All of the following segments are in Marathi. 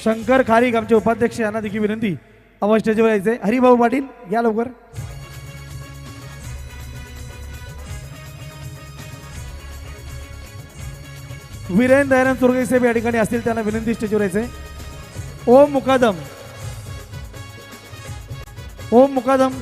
शंकर खारीक आमचे उपाध्यक्ष यांना देखील विनंती अवश्य स्टेजवर यायचे. हरिभाऊ पाटील या लवकर. वीरेंद्र दयानंद सुरगे साहेब या ठिकाणी असतील त्यांना विनंती स्टेजवर यायचे. ओम मुकादम, ओम मुकादम.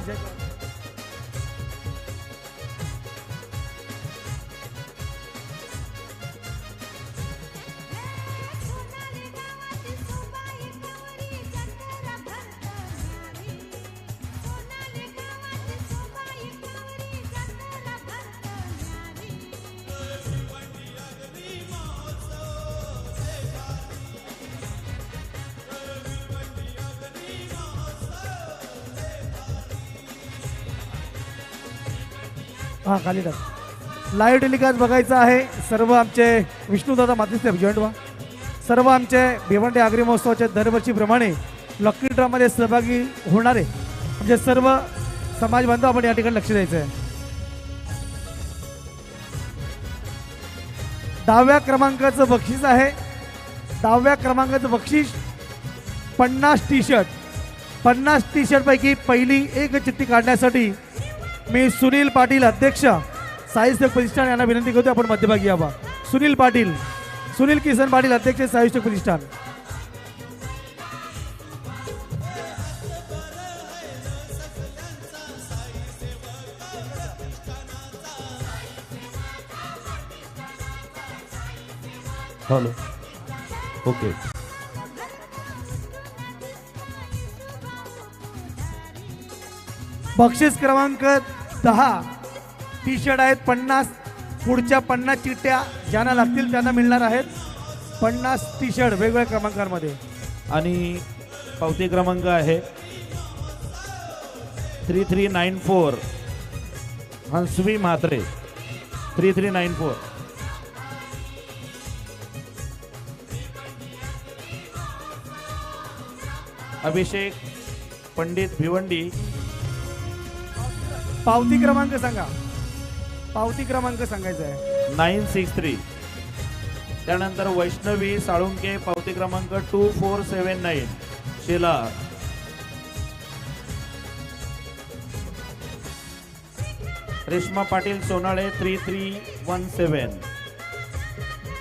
हा खाली टाक. लाईव्ह टेलिकास्ट बघायचं आहे. सर्व आमचे विष्णुदादा मातीचे जॉईंट व्हा. सर्व आमचे भिवंडी आगरी महोत्सवाच्या दरवर्षीप्रमाणे लकी ड्रॉमध्ये सहभागी होणारे म्हणजे सर्व समाज बांधव आपण या ठिकाणी लक्ष द्यायचं आहे. 10व्या क्रमांकाचं बक्षीस आहे. 10व्या क्रमांकाचं बक्षीस 50 टी शर्ट. 50 टी शर्ट पैकी पहिली एक चिठ्ठी काढण्यासाठी मी सुनील पाटील अध्यक्ष साहित्य प्रतिष्ठान यांना विनंती करतो आपण मध्यभागी यावा. सुनील पाटील, सुनील किसन पाटील अध्यक्ष साहित्य प्रतिष्ठान. Hello, okay. बक्षीस क्रमांक 10 टी शर्ट आहेत. 50 पुढच्या 50 चिठ्ठ्या ज्यांना लागतील त्यांना मिळणार आहेत. 50 टी शर्ट वेगवेगळ्या क्रमांकांमध्ये. आणि पावती क्रमांक आहे 3394 हंसवी म्हात्रे. 3394. अभिषेक पंडित भिवंडी. पावती क्रमांक सांगा. पावती क्रमांक सांगायचा आहे 963. त्यानंतर वैष्णवी साळुंके पावती क्रमांक 2479 शेला. रेश्मा पाटील सोनाळे 3317.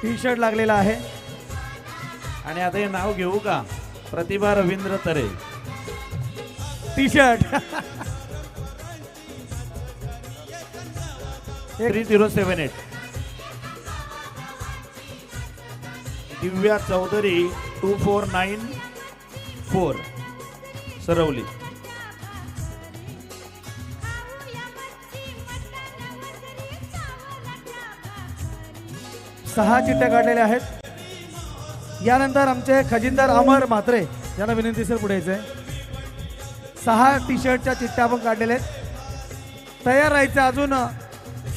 टी शर्ट लागलेला आहे. आणि आता हे नाव घेऊ का? प्रतिभा रवींद्र तरे. T shirt 3078. दिव्या चौधरी 2494 सरवली. सहा चिठ्ठ्या काढलेल्या आहेत. यानंतर आमचे खजिनदार अमर म्हात्रे यांना विनंती सर पुढे यायचंय. 6 टी शर्टच्या चिठ्ठ्या आपण काढलेल्या आहेत. तयार राहायचं. अजून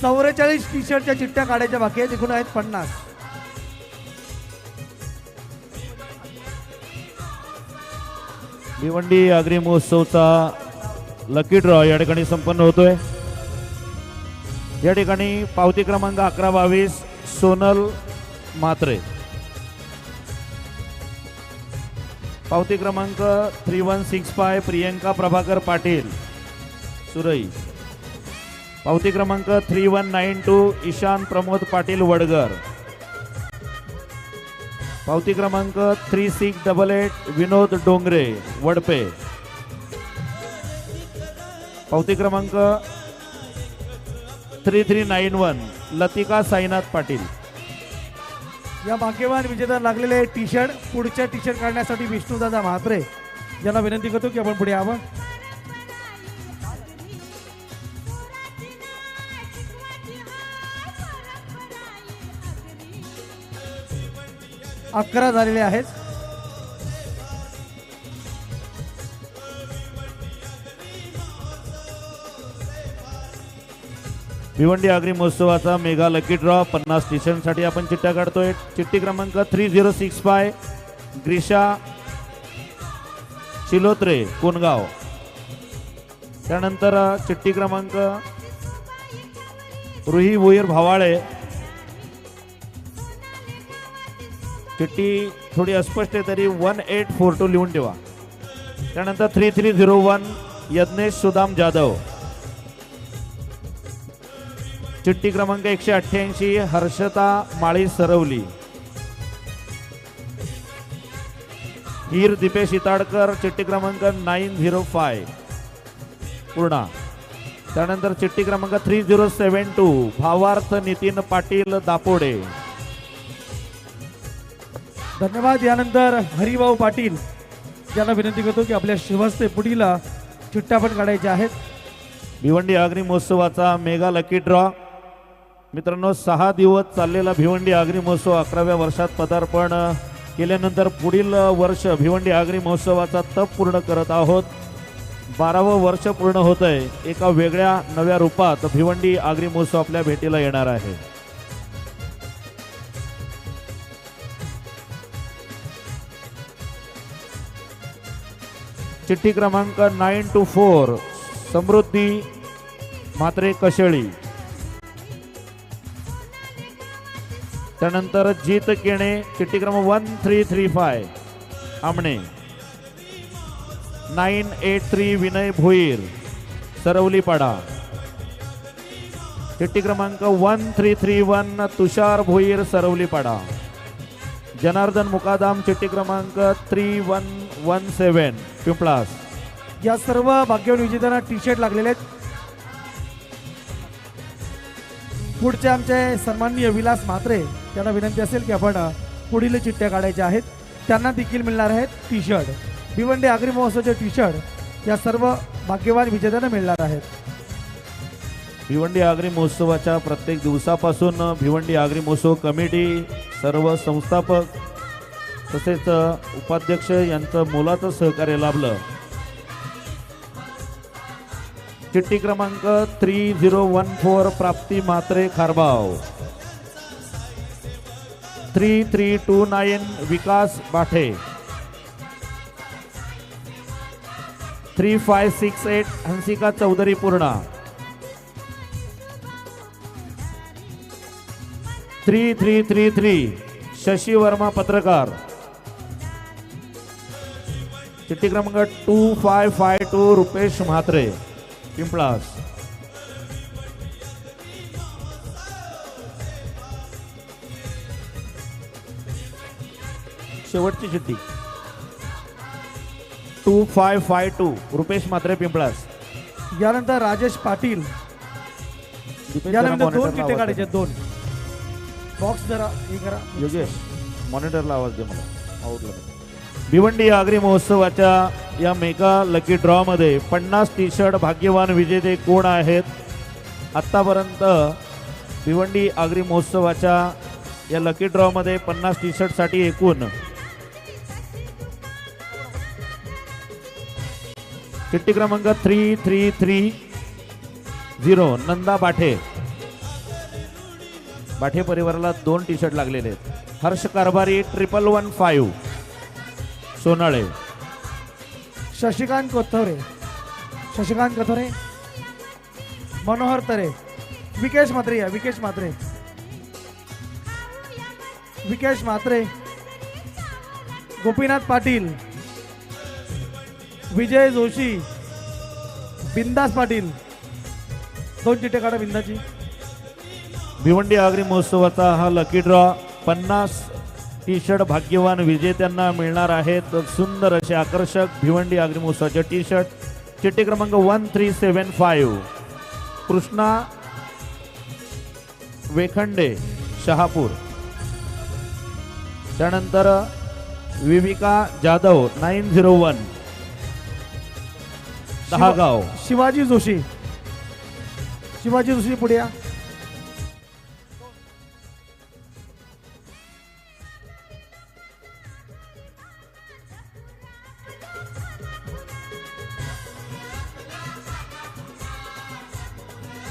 44 टी शर्टच्या चिठ्ठ्या काढायच्या बाकी आहेत. एकूण आहेत 50. भिवंडी आगरी महोत्सवचा लकी ड्रॉ या ठिकाणी संपन्न होतोय. या ठिकाणी पावती क्रमांक 1122 सोनल म्हात्रे. पावती क्रमांक 3165 प्रियंका प्रभाकर पाटील सुरई. पावती क्रमांक 3192 ईशान प्रमोद पाटील वडगर. पावती क्रमांक 3688 विनोद डोंगरे वडपे. पावती क्रमांक 3391 लतिका साईनाथ पाटील. या भाग्यवान विजेता लागलेले टी शर्ट पुढच्या टी शर्ट काढण्यासाठी विष्णुदादा म्हात्रे यांना विनंती करतो की आपण पुढे यावं. अकरा झालेले आहेत. भिवंडी आगरी महोत्सवाचा मेगा लकी ड्रॉ 50 टी शर्टसाठी आपण चिठ्ठ्या काढतोय. चिठ्ठी क्रमांक 3065 ग्रीषा चिलोत्रे कोणगाव. त्यानंतर चिठ्ठी क्रमांक रुही भोईर भावाळे. चिठ्ठी थोडी अस्पष्ट आहे तरी 1842 लिहून ठेवा. त्यानंतर 3301 यज्ञेश सुदाम जाधव. चिठ्ठी क्रमांक 188 हर्षता माळी सरवली. हीर दीपेश इताडकर चिठ्ठी क्रमांक 905 पूर्णा. त्यानंतर चिठ्ठी क्रमांक 3072 भावार्थ नितीन पाटील दापोडे. धन्यवाद. यानंतर हरिभाऊ पाटील यांना विनंती करतो की आपल्या शिवहस्ते पुढील चिठ्ठ्या पण काढायच्या आहेत. भिवंडी आगरी महोत्सवाचा मेगा लकी ड्रॉ. मित्रांनो 6 दिवस चाललेला भिवंडी आगरी महोत्सव 11व्या वर्षात पदार्पण केल्यानंतर पुढील वर्ष भिवंडी आगरी महोत्सवाचा तप पूर्ण करत आहोत. 12वं वर्ष पूर्ण होत आहे. एका वेगळ्या नव्या रूपात भिवंडी आगरी महोत्सव आपल्या भेटीला येणार आहे. चिठ्ठी क्रमांक 924 समृद्धी म्हात्रे कशेळी. त्यानंतर जीत केणे चिठ्ठी क्रमांक 1335 आमणे. 983 विनय भोईर सरवलीपाडा. चिठ्ठी क्रमांक 1331 तुषार भोईर सरवलीपाडा. जनार्दन मुकादाम चिठ्ठी क्रमांक 3117 पिंपळास. या सर्व भाग्यवान विजेत्यांना टी शर्ट लागलेले आहेत. पुढचे आमचे सन्माननीय विलास म्हात्रे त्यांना विनंती असेल की आपण पुढील चिठ्ठ्या काढायच्या आहेत. त्यांना देखील मिळणार आहेत टी शर्ट. भिवंडी आगरी महोत्सवाचे टी शर्ट या सर्व भाग्यवान विजेत्यांना मिळणार आहेत. भिवंडी आगरी महोत्सवाच्या प्रत्येक दिवसापासून भिवंडी आगरी महोत्सव कमिटी सर्व संस्थापक तसेच उपाध्यक्ष यांचं मोलाचं सहकार्य लाभलं. चिठ्ठी क्रमांक 3014 प्राप्ती म्हात्रे खारबाव. 3329 विकास बाठे. 3568 हंसिका चौधरी पूर्णा. 3333 शशी वर्मा पत्रकार. चिठ्ठी क्रमांक 2552 रुपेश म्हात्रे पिंपळास. शेवटची चिठ्ठी 2552 रुपेश म्हात्रे पिंपळास. यानंतर राजेश पाटील. यानंतर 2 चिठ्ठे काढायचे. 2 बॉक्स जरा हे करा योगेश मॉनिटरला आवाज दे मला. आउटला भिवंडी आगरी महोत्सवाच्या या मेगा लकी ड्रॉ मध्ये 50 टी शर्ट भाग्यवान विजेते कोण आहेत? आतापर्यंत भिवंडी आगरी महोत्सवाच्या या लकी ड्रॉ मध्ये 50 टी शर्ट साठी एकूण चिठ्ठी क्रमांक 3330 नंदा बाठे. बाठे परिवाराला 2 टी शर्ट लागलेले आहेत. हर्ष कारभारी 1115 सोनाळे. शशिकांत कोथोरे. शशिकांत कोथोरे. मनोहर तरे. विकेश म्हात्रे. विकेश म्हात्रे. विकेश म्हात्रे. गोपीनाथ पाटील. विजय जोशी. बिंदास पाटील. 2 चिठ्ठे काढा बिंदाची. भिवंडी आगरी महोत्सवाचा हा लकी ड्रॉ 50 टी शर्ट भाग्यवान विजेत्यांना मिळणार आहेत. सुंदर असे आकर्षक भिवंडी आगरी महोत्सवाचे टी शर्ट. चिठ्ठी क्रमांक 1375 कृष्णा वेखंडे शहापूर. त्यानंतर विविका जाधव 901 दहागाव. शिवाजी जोशी. शिवाजी जोशी पुढे या.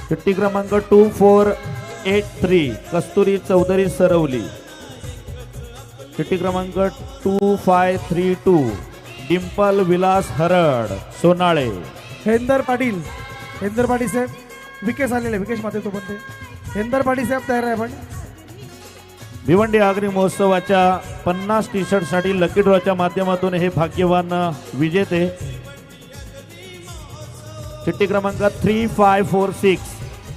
चिठ्ठी क्रमांक 2483 कस्तुरी चौधरी सरवली. चिठ्ठी क्रमांक 2532 डिंपल विलास हरड सोनाळे. हेंदर पाटील. हेंदर पाटील साहेब. विकेश आलेले. विकेश माते तो पण ते हेंदर पाटील साहेब तयार आहे. पण भिवंडी आगरी महोत्सवाच्या 50 टी शर्ट साठी लकी ड्रॉच्या माध्यमातून हे भाग्यवान विजेते चिठ्ठी क्रमांक 3546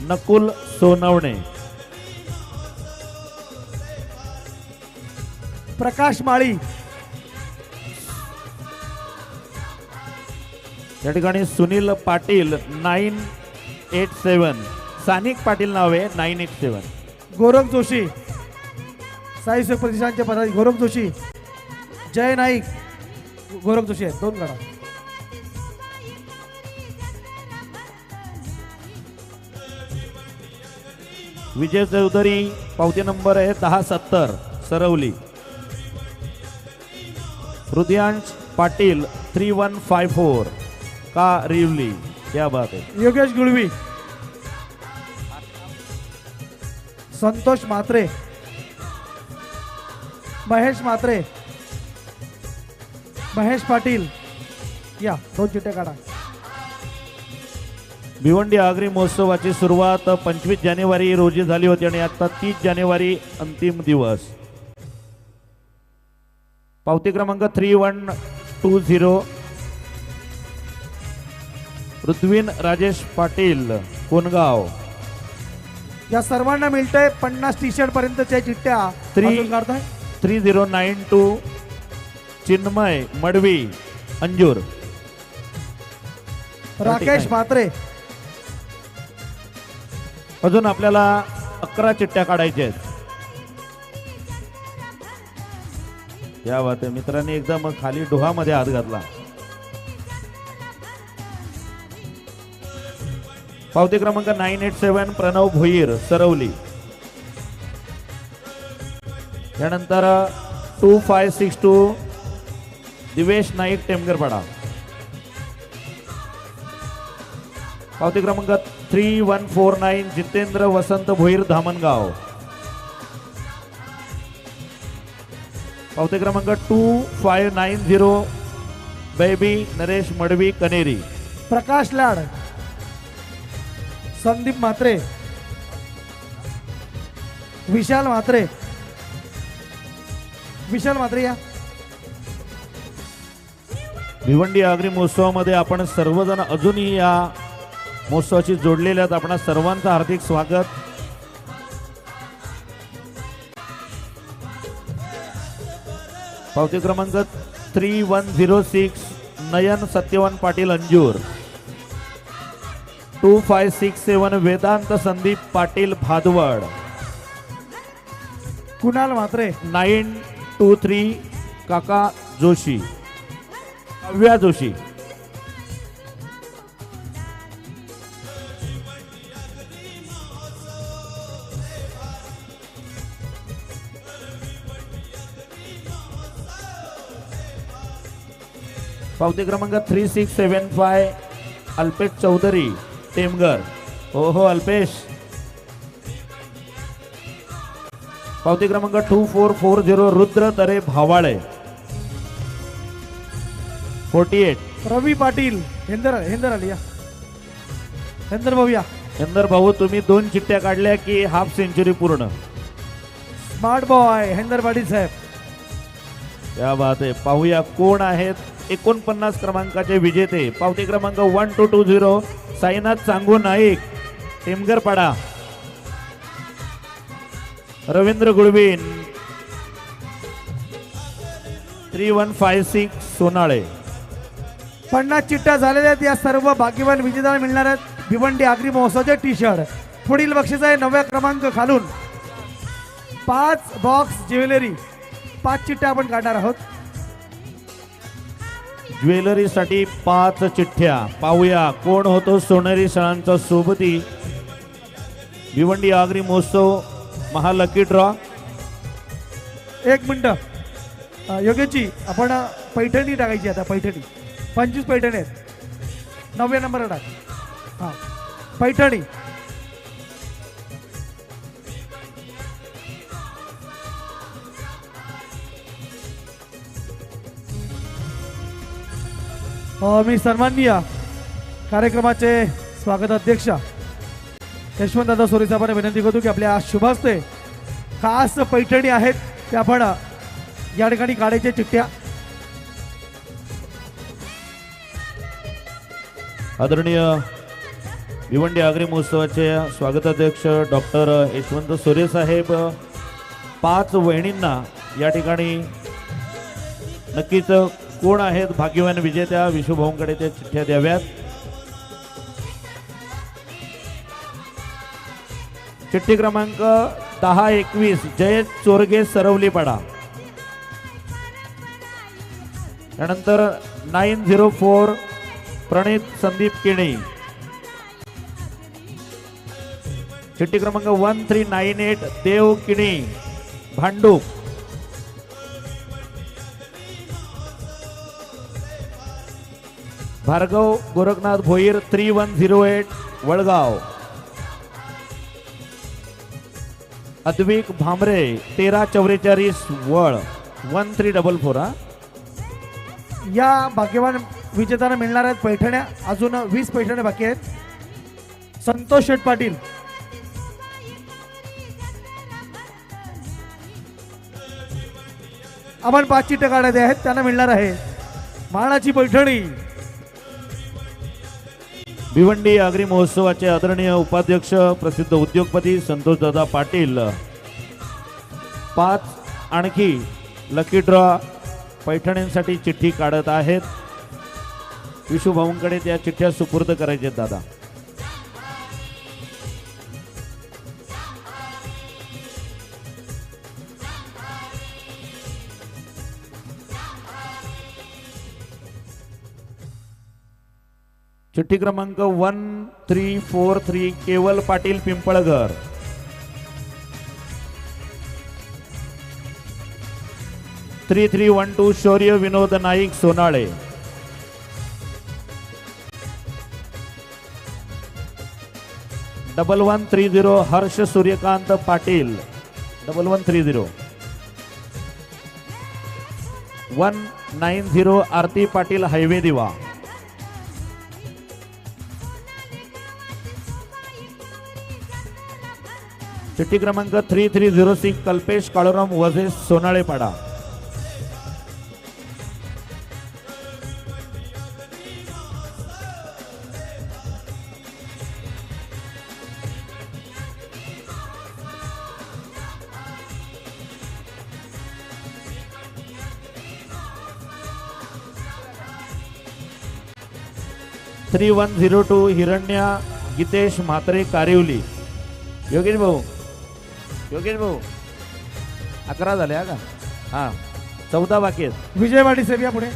नकुल सोनवणे, प्रकाश माळी, या ठिकाणी सुनील पाटील 987, सानिक पाटील नाव आहे 987, गोरख जोशी, साई सेवा प्रतिष्ठानचे पदाधिकारी गोरख जोशी, जय नाईक, गोरख जोशी आहेत, 2 गाडा. विजय चौधरी पावती नंबर आहे 1070 सरवली, हृदयांश पाटील 3154 का रिवली, क्या बात है. योगेश गुळवी, संतोष म्हात्रे, महेश म्हात्रे, महेश पाटील, या 2 चिठ्ठ्या काढा. भिवंडी आगरी महोत्सवाची सुरुवात 25 जानेवारी रोजी झाली होती आणि आता 30 जानेवारी अंतिम दिवस. पावती क्रमांक 3120 पृथ्वीन राजेश पाटील कोणगाव. या सर्वांना मिळतंय 50 टी शर्ट पर्यंतच्या चिठ्ठ्या. अजून काढताय 3092 चिन्मय मडवी अंजूर. राकेश म्हात्रे, अजून आपल्याला 11 चिठ्ठ्या काढायच्या आहेत. या बात आहे मित्रांनी, एकदम खाली डोहामध्ये हात घातला. पावती क्रमांक 987 प्रणव भोईर सरवली. यानंतर 2562 दिवेश नाईक टेमगरपाडा. पावती क्रमांक 3149 जितेंद्र वसंत भोईर धामणगाव. पावती क्रमांक 2590 बेबी नरेश मडवी कनेरी. प्रकाश लाड, संदीप म्हात्रे, विशाल म्हात्रे, या. भिवंडी आगरी महोत्सवामध्ये आपण सर्वजण अजूनही या महोत्सवाशी जोडलेले आहेत. आपणा सर्वांचं हार्दिक स्वागत. पावती क्रमांक 3106 नयन सत्यवान पाटील अंजूर. 2567 वेदांत संदीप पाटील भादवड. कुणाल म्हात्रे, 923 काका जोशी, काव्या जोशी. पावती क्रमांक 3675 अल्पेश चौधरी टेमगर. हो अल्पेश. पावती क्रमांक 2440 रुद्र तरे भावाळे 48. रवी पाटील, हेंदर आली, या हेंदर भाऊ, या. हेंदर भाऊ तुम्ही 2 चिठ्ठ्या काढल्या की हाफ सेंचुरी पूर्ण. स्मार्ट बॉय हेंदर पाटील साहेब. क्या बात आहे. पाहूया कोण आहेत 49 क्रमांकाचे विजेते. पावती क्रमांक 1220 साईनाथ सांगू नाईक टेमगरपाडा. रवींद्र गुळवीन 3156 सोनाळे. 50 चिठ्ठ्या झालेल्या आहेत. या सर्व भाग्यवान विजेत्याला मिळणार आहेत भिवंडी आगरी महोत्सवाचे टी शर्ट. पुढील बक्षीस आहे 9व्या क्रमांक खालून 5 बॉक्स ज्वेलरी. 5 चिठ्ठ्या आपण काढणार आहोत. ज्वेलरीसाठी 5 चिठ्ठ्या. पाहूया कोण होतो सोनेरी सणांचा सोबती. भिवंडी आगरी महोत्सव महालकी ड्रॉ. 1 मिनिट योगेशजी, आपण पैठणी टाकायची आता. पैठणी 25 पैठणी आहेत. 9व्या नंबरला टाक. हां पैठणी. मी सन्माननीय कार्यक्रमाचे स्वागत अध्यक्ष यशवंतदादा सोरे साहेबांना विनंती करतो की आपल्या शुभ हस्ते खास पैठणी आहेत त्या पण या ठिकाणी काढायच्या चिठ्ठ्या. आदरणीय भिवंडी आगरी महोत्सवाचे स्वागताध्यक्ष डॉक्टर यशवंत सोरे साहेब 5 वहिनींना या ठिकाणी नक्कीच कोण आहेत भाग्यवान विजेत्या विश्वभाऊंकडे त्या चिठ्ठ्या द्याव्यात. चिठ्ठी क्रमांक 1021 जयेश चोरगे सरवलीपाडा. त्यानंतर 904 प्रणित संदीप केणी. चिठ्ठी क्रमांक 1398 देव किणी भांडूप. भार्गव गोरखनाथ भोईर 3108 वडगाव. अद्विक भामरे 1344 वळ 1344. या भाग्यवान विजेत्यांना मिळणार आहेत पैठण्या. अजून 20 पैठण्या बाकी आहेत. संतोष शेठ पाटील. आपण 5 चिठ्ठ्या काढायच्या आहेत त्यांना मिळणार आहे मानाची पैठणी. भिवंडी आगरी महोत्सवाचे आदरणीय उपाध्यक्ष प्रसिद्ध उद्योगपती संतोष दादा पाटील 5 आणखी लकी ड्रॉ पैठणींसाठी चिठ्ठी काढत आहेत. विशुभाऊंकडे त्या चिठ्ठ्या सुपूर्द करायचे दादा. चिठ्ठी क्रमांक 1343 केवल पाटील पिंपळगर. थ्री 3312 शौर्य विनोद नाईक सोनाळे. डबल 1130 हर्ष सूर्यकांत पाटील 1130. 190 आरती पाटील हायवे दिवा. चिठ्ठी क्रमांक 3306 कल्पेश काळूराम वझे सोनाळेपाडा. थ्री 3102 हिरण्या गीतेश म्हात्रे कारिवली. योगेश भाऊ 11 झाले का? हा 14 बाकी आहेत. विजयवाडी साहेब या पुढे.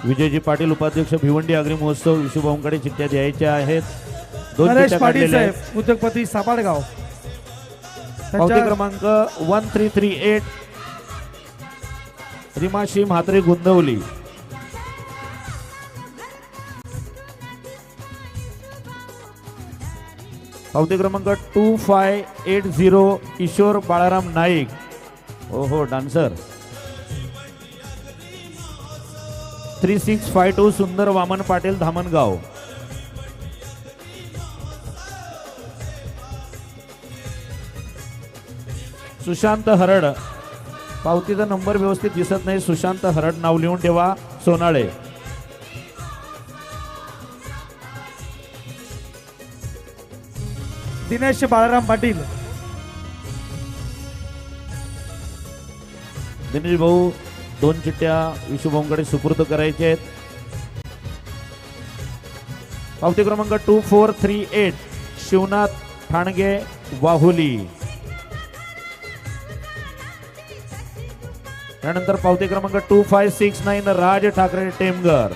विजयजी पाटील उपाध्यक्ष भिवंडी आगरी महोत्सव विशुभाऊंकडे चिठ्ठ्या द्यायच्या आहेत. 2 नरेश चिठ्ठ्या पाटील काढलेल्या आहेत. साहेब उद्योगपती सापाडगाव. पावती क्रमांक 1338 रिमाशी म्हात्रे गुंदवली. पावती क्रमांक 2580 किशोर बाळाराम नाईक. ओहो डान्सर. 3652 सुंदर वामन पाटील धामणगाव. सुशांत हरड. पावतीचा नंबर व्यवस्थित दिसत नाही. सुशांत हरड नाव लिहून ठेवा सोनाळे. दिनेश बाळाराम पाटील. दिनेश भाऊ 2 चिठ्ठ्या विशुभाऊंकडे सुपूर्द करायचे आहेत. पावती क्रमांक 2438 शिवनाथ ठाणगे वाहुली. त्यानंतर पावती क्रमांक 2569 राज ठाकरे टेमगर.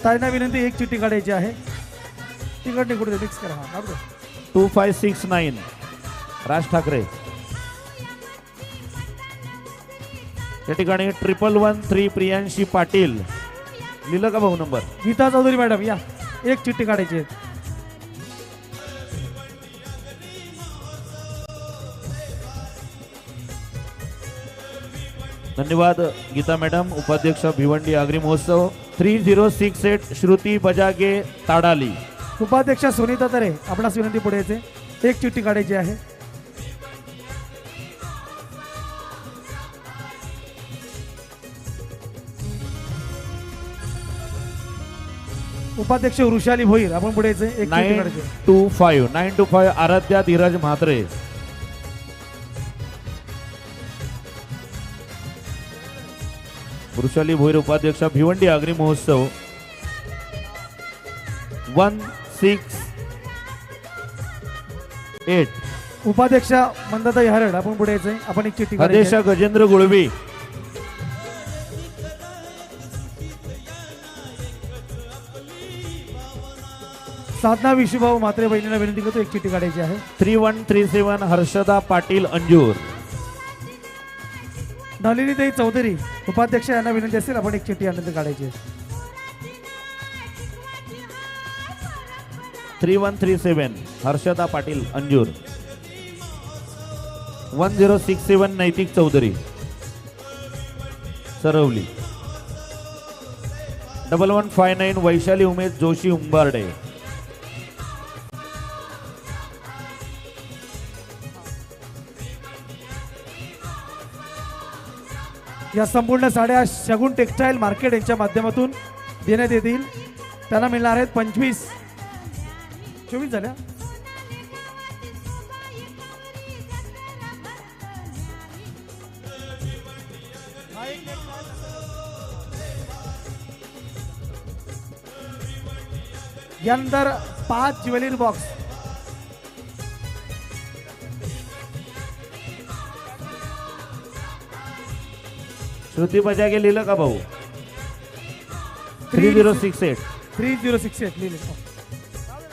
ताईंना विनंती 1 चिठ्ठी काढायची आहे. तिकट निकडे मिक्स करा. हा 2569 राज ठाकरे. या ठिकाणी 1113 प्रियांशी पाटील. लिहिलं का भाऊ नंबर? गीता चौधरी मॅडम या. 1 चिठ्ठी काढायची आहे. धन्यवाद गीता मॅडम, उपाध्यक्ष भिवंडी आगरी महोत्सव. 3068 श्रुती बजागे ताडाली. उपाध्यक्ष सुनीता तरे आपणास विनंती पुढे यायचे. एक चिठ्ठी काढायची आहे. उपाध्यक्ष वृषाली भोईर आपण पुढे यायचे. एक चिठ्ठी काढायची. 925 आराध्या धीरज म्हात्रे. वृषाली भोईर उपाध्यक्ष भिवंडी आगरी महोत्सव. 168. उपाध्यक्ष मंदाताई हरड आपण पुढे यायचे. आपण एक चिठ्ठी काढायची आदेश आहे. गजेंद्र गुळवी. साधना विशुभाऊ म्हात्रे बहिणीला विनंती करतो. एक चिठ्ठी काढायची आहे. 3137 हर्षदा पाटील अंजूर. नलिनीताई चौधरी उपाध्यक्ष यांना विनंती असेल आपण एक चिठ्ठी आनंद काढायची आहे. 3137 हर्षदा पाटील अंजूर. 1067 नैतिक चौधरी सरवली. 1159 वैशाली उमेश जोशी उंबारडे. या संपूर्ण साड्या शगुन टेक्सटाईल मार्केट यांच्या माध्यमातून देण्यात येतील. त्यांना मिळणार आहेत 24 झाल्या. यानंतर 5 ज्वेलरी बॉक्स. श्रुती बजागे लिहिलं का भाऊ? 3068. 3068 लिहिले.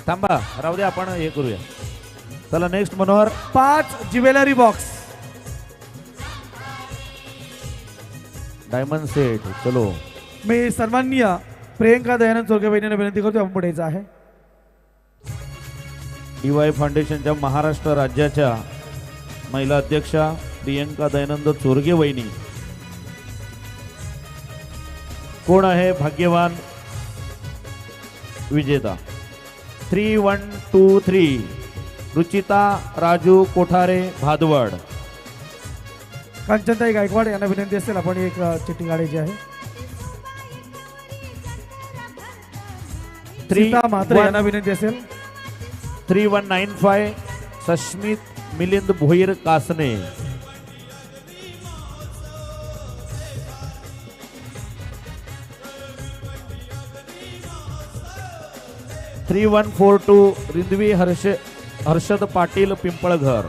थांबा राहू दे, आपण हे करूया. चला next Manohar. 5 jewellery box. Diamond set. चलो मी सन्माननीय प्रियंका दयानंद चोरगे बहिणींना विनंती करतो आपण पुढे यायचं आहे. DY फाउंडेशनच्या महाराष्ट्र राज्याच्या महिला अध्यक्षा प्रियंका दयानंद चोरगे वहिनी. कोण आहे भाग्यवान विजेता? 3123 रुचिता राजू कोठारे भादवड. कांचनताई गायकवाड यांना विनंती असेल आपण एक चिठ्ठी काढायची आहे. सीता म्हात्रे यांना विनंती असेल. 3195 सश्मित मिलिंद भोईर कासने. 3142 रिंदवी हर्षद पाटील पिंपळघर.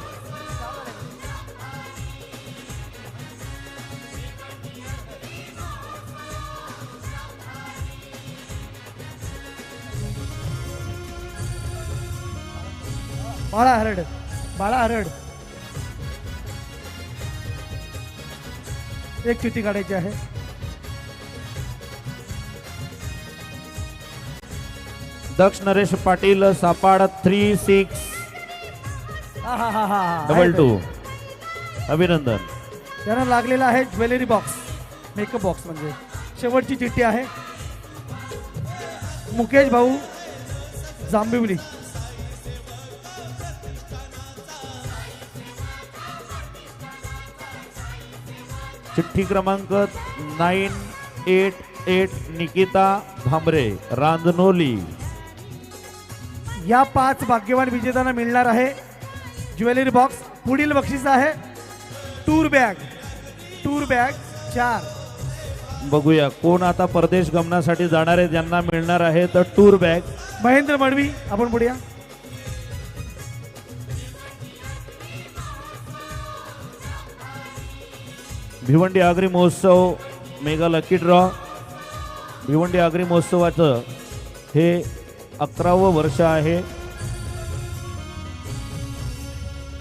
बाळा हरड. बाळा हरड एक चिठ्ठी काढायची आहे. दक्ष नरेश पाटील सापाड 3622 अभिनंदन. त्यांना लागलेला आहे ज्वेलरी बॉक्स, मेकअप बॉक्स. म्हणजे शेवटची चिठ्ठी आहे. मुकेश भाऊ जांभिवली. चिठ्ठी क्रमांक 988 निकिता भांबरे रांजनोली. या 5 भाग्यवान विजेत्यांना मिळणार आहे ज्वेलरी बॉक्स. पुढील बक्षीस आहे टूर बॅग. Tour bag 4. बघूया कोण आता परदेश गमनासाठी जाणार आहे, ज्यांना मिळणार आहे तर टूर बॅग. महेंद्र मडवी आपण पुढे या. भिवंडी आगरी महोत्सव mega lucky draw. Bhiwandi Agri महोत्सवाचं हे 11वं वर्ष आहे.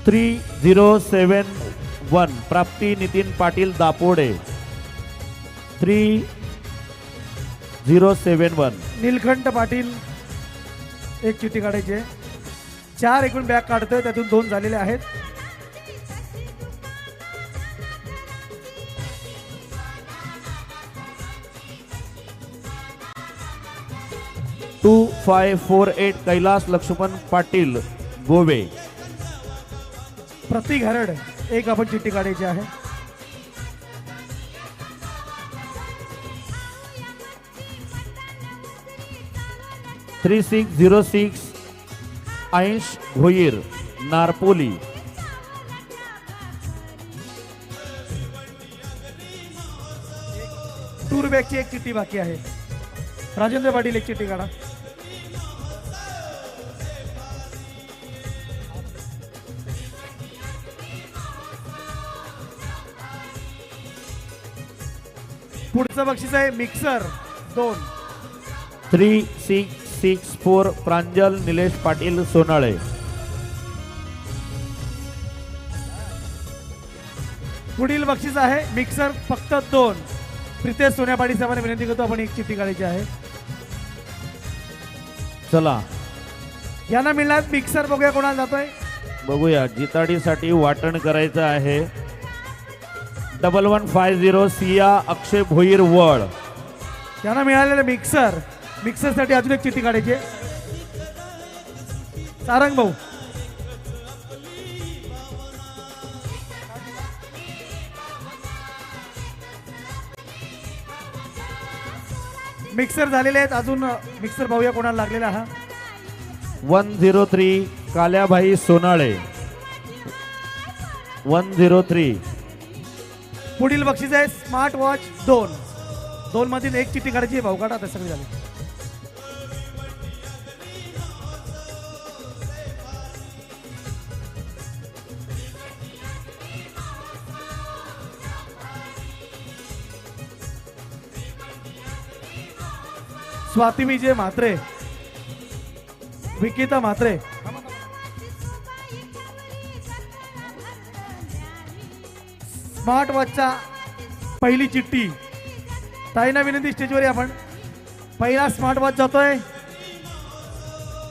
3071 प्राप्ती नितीन पाटील दापोडे. 3071 नीलकंठ पाटील एक चिठ्ठी काढायची आहे. 4 एकूण बॅग काढतोय, त्यातून 2 झालेले आहेत. 2548 कैलास लक्ष्मण पाटील गोवे. प्रति घरड एक आपण चिठ्ठी काढायची आहे. थ्री 3606 अंश भोईर नारपोली. टूर बॅगची एक चिठ्ठी बाकी आहे. राजेंद्र पाटील एक चिठ्ठी काढा. पुढचं बक्षीस आहे मिक्सर 2. 3664 प्रांजल निलेश पाटील सोनाळे. पुढील बक्षीस आहे मिक्सर फक्त 2. प्रितेश सोन्यापाडी साहेबांना विनंती करतो आपण एक चिठ्ठी काढायची आहे. चला यांना मिळणार मिक्सर. बघूया कोणाला जातोय. बघूया. जिताडीसाठी वाटण करायचं आहे. 1150 सिया अक्षय भोईर वळ. यांना मिळालेलं मिक्सर. मिक्सरसाठी अजून एक चिठ्ठी काढायची आहे. सारंग भाऊ. मिक्सर झालेले आहेत. अजून मिक्सर पाहूया कोणाला लागलेला हा. 103 काल्याभाई सोनाळे. 103. पुढील बक्षीस आहे स्मार्ट वॉच 2. 2 मधील एक चिठ्ठी काढायची आहे. भाऊ काढा. आता सगळे झाले. स्वाती विजय म्हात्रे. विकिता म्हात्रे. स्मार्ट वॉचचा पहिली चिठ्ठी. ताईंना विनंती स्टेजवर या. आपण पहिला स्मार्ट वॉच जातोय.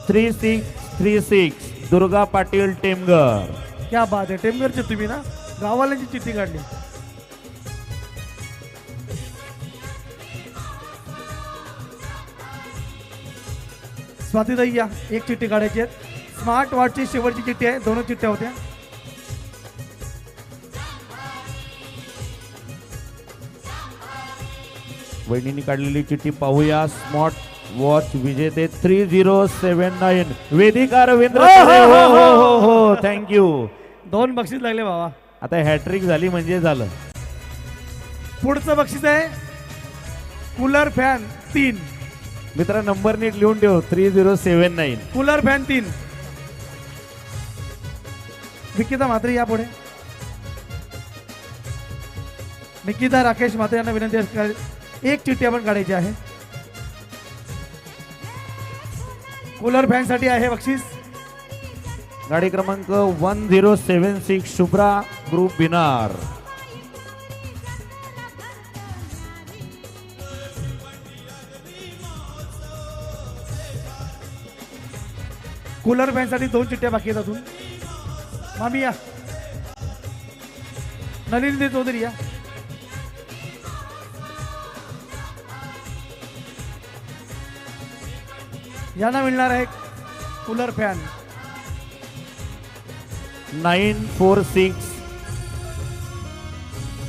3636 दुर्गा पाटील टेमगर. क्या बात आहे. टेमगरचे तुम्ही ना. गावाल्यांची चिठ्ठी काढली. स्वातीताई या. एक चिठ्ठी काढायची आहे. स्मार्ट वॉचची शेवटची चिठ्ठी आहे. 2 चिठ्ठ्या होत्या. वहिनींनी काढलेली चिठ्ठी पाहूया. स्मार्ट वॉच विजेते 3079 वेदिका रवींद्र. हो थँक्यू. 2 बक्षीस लागले बाबा. आता हॅट्रिक झाली म्हणजे झालं. पुढचं बक्षीस आहे कूलर फॅन 3. मित्रा नंबर नीट लिहून ठेव. 3079. Cooler fan 3. निकिता म्हात्रे या पुढे. निकिता राकेश म्हात्रे यांना विनंती आहे. एक चिठ्ठी आपण काढायची आहे. कूलर फॅन साठी आहे बक्षीस. गाडी क्रमांक 1076 शुभ्रा ग्रुप बिनार. कूलर फॅन साठी 2 चिठ्ठ्या बाकी आहेत अजून. मामी या. नलिनी चौधरी या. यांना मिळणार आहे cooler fan. 946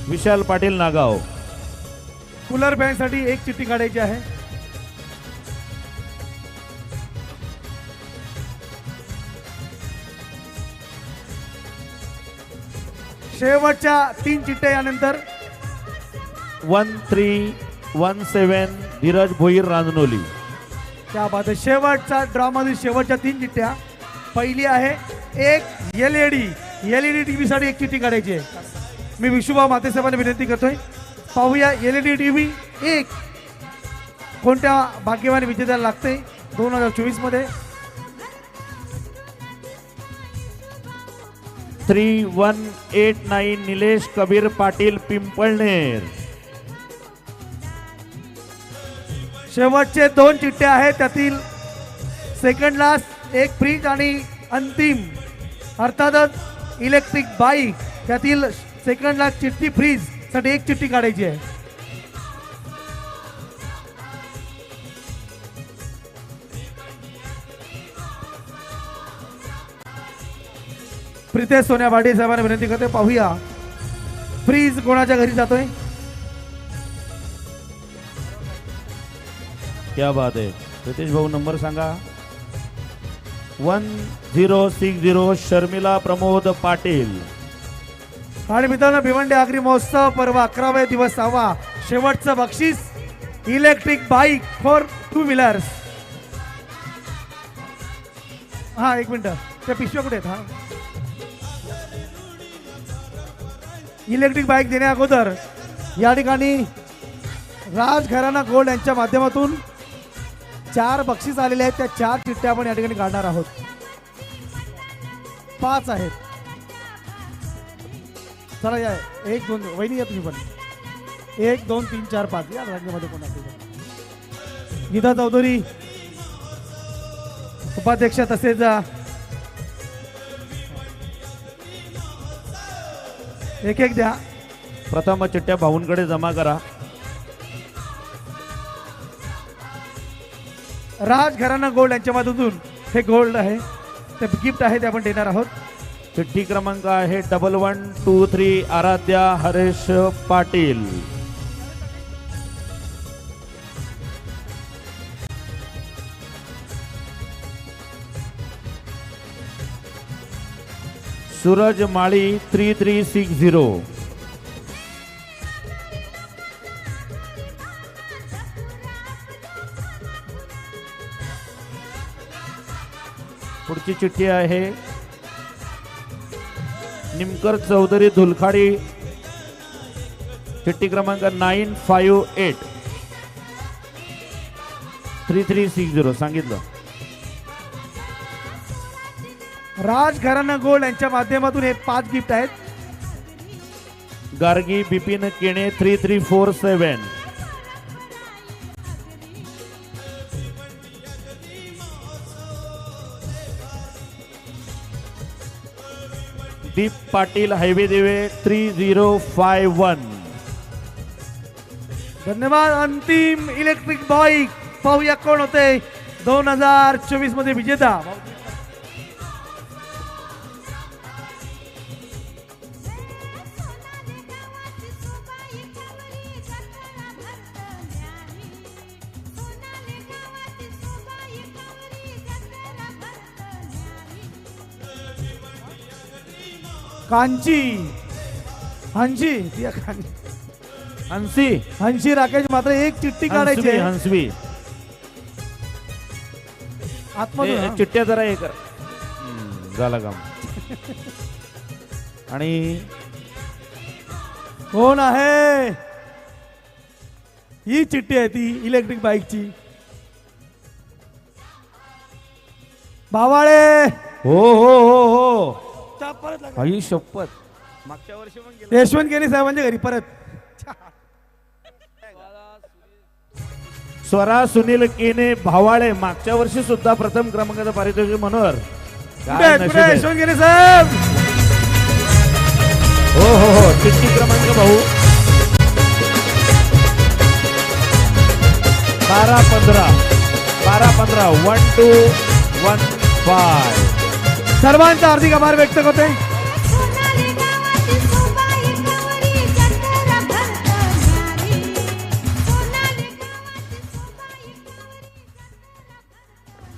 Vishal Patil Nagaon. Cooler fan साठी एक चिठ्ठी काढायची आहे. शेवटच्या 3 चिठ्ठ्या यानंतर. 1317 धीरज भोईर रांजनोली. त्या बाद शेवटचा ड्रॉ मध्ये शेवटच्या 3 चिठ्ठ्या. पहिली आहे एक एलईडी टीव्ही साठी एक चिठ्ठी काढायची आहे. मी विशुभाऊ माते साहेबांना विनंती करतोय. पाहूया एलईडी टीव्ही एक कोणत्या भाग्यवान विजेत्याला लागते 2024 मध्ये. 3189 निलेश कबीर पाटील पिंपळनेर. शेवटचे 2 चिठ्ठ्या आहेत. त्यातील सेकंड लास्ट एक फ्रीज आणि अंतिम अर्थातच इलेक्ट्रिक बाईक. त्यातील सेकंड लास्ट चिठ्ठी फ्रीज साठी एक चिठ्ठी काढायची आहे. प्रितेश सोन्या भाटे साहेबांना विनंती करते, पाहूया फ्रीज कोणाच्या घरी जातोय. क्या बात आहे. रितेश भाऊ नंबर सांगा. 1060 शर्मिला प्रमोद पाटील. आणि मित्रांनो, भिवंडी आगरी महोत्सव पर्व 11वे दिवस 6वा शेवटचं बक्षीस इलेक्ट्रिक बाईक फॉर 2 व्हीलर्स. हा एक मिनिट, त्या पिशव्या कुठे आहेत? हा, इलेक्ट्रिक बाईक देण्या अगोदर या ठिकाणी राज घराणा गोल्ड यांच्या माध्यमातून 4 बक्षीस आलेले आहेत. त्या 4 चिठ्ठ्या आपण या ठिकाणी काढणार आहोत. 5 आहेत. चला या, 1 2 वहिनी या तुम्ही पण. 1 2 3 4 5 या राज्यामध्ये कोण आहे? गीता चौधरी उपाध्यक्ष, तसेच एक एक द्या. प्रथम चिठ्ठ्या भाऊंकडे जमा करा. राज घराणा गोल्ड यांच्या माध्यमातून हे गोल्ड आहे, ते गिफ्ट आहे, ते आपण देणार आहोत. चिठ्ठी क्रमांक आहे 1123 आराध्या हरेश पाटील. सूरज माळी 3360. पुढची चिठ्ठी आहे निमकर चौधरी धुलखाडी. चिठ्ठी क्रमांक 958 3360 सांगितलं. राज घराणा गोल्ड यांच्या माध्यमातून हे 5 गिफ्ट आहेत. गार्गी बिपिन केणे 3347. दीप पाटील हायवे देवे 3051. धन्यवाद. अंतिम इलेक्ट्रिक बाईक पाहूया कोण होते 2024 मध्ये विजेता. कांची हंशी हंसी हंशी राकेश, मात्र एक चिठ्ठी काढायची आहे. हंसवी आतमधून हा. चिठ्ठ्या जरा हे कर. झालं काम. आणि कोण आहे? ही चिठ्ठी आहे ती इलेक्ट्रिक बाईकची. भावाळे. हो हो हो हो परत आई शपथ. मागच्या वर्षी पण यशवंत गेले साहेबांच्या घरी परत. स्वरा सुनील केने भावाळे मागच्या वर्षी सुद्धा प्रथम क्रमांकाचा पारितोषिक मनोहर. काय नशीब आहे. यशवंत गेले साहेब. हो हो हो चिठ्ठी क्रमांक भाऊ 1215 1215. सर्वांचा हार्दिक आभार व्यक्त करते.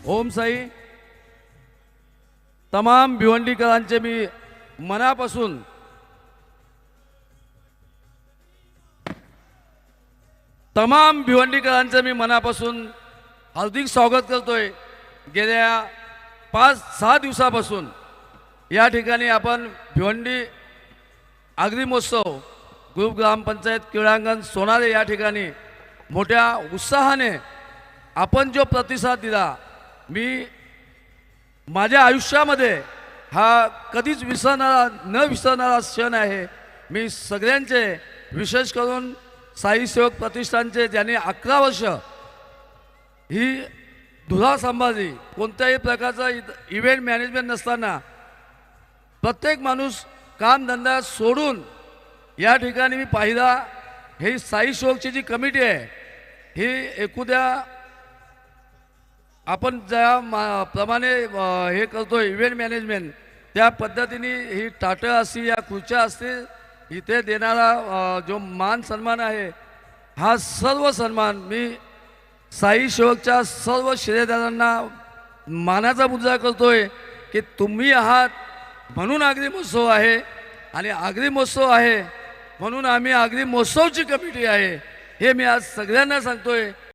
ओम साई. तमाम भिवंडीकरांचे मी मनापासून हार्दिक स्वागत करतोय. गेल्या 5-6 दिवसापासून या ठिकाणी आपण भिवंडी आगरी महोत्सव ग्रुप ग्रामपंचायत क्रीडांगण सोनारे या ठिकाणी मोठ्या उत्साहाने आपण जो प्रतिसाद दिला, मी माझ्या आयुष्यामध्ये हा कधीच न विसरणारा क्षण आहे. मी सगळ्यांचे, विशेष करून साई सेवक प्रतिष्ठानचे ज्यांनी 11 वर्ष ही धुरा सांभाळली, कोणत्याही प्रकारचा इव्हेंट मॅनेजमेंट नसताना प्रत्येक माणूस कामधंदा सोडून या ठिकाणी मी पाहिला. ही साई सेवकची जी कमिटी आहे ही एकुद्या आपण ज्या प्रमाणे हे करतो इव्हेंट मॅनेजमेंट, त्या पद्धतीने ही टाटं असतील या खुर्च्या असतील इथे देणारा जो मान सन्मान आहे हा सर्व सन्मान मी साई सेवकच्या सर्व श्रेयदारांना मानाचा मुद्दा करतोय की तुम्ही आहात म्हणून आगरी महोत्सव आहे आणि आगरी महोत्सव आहे म्हणून आम्ही आगरी महोत्सवची कमिटी आहे हे मी आज सगळ्यांना सांगतोय.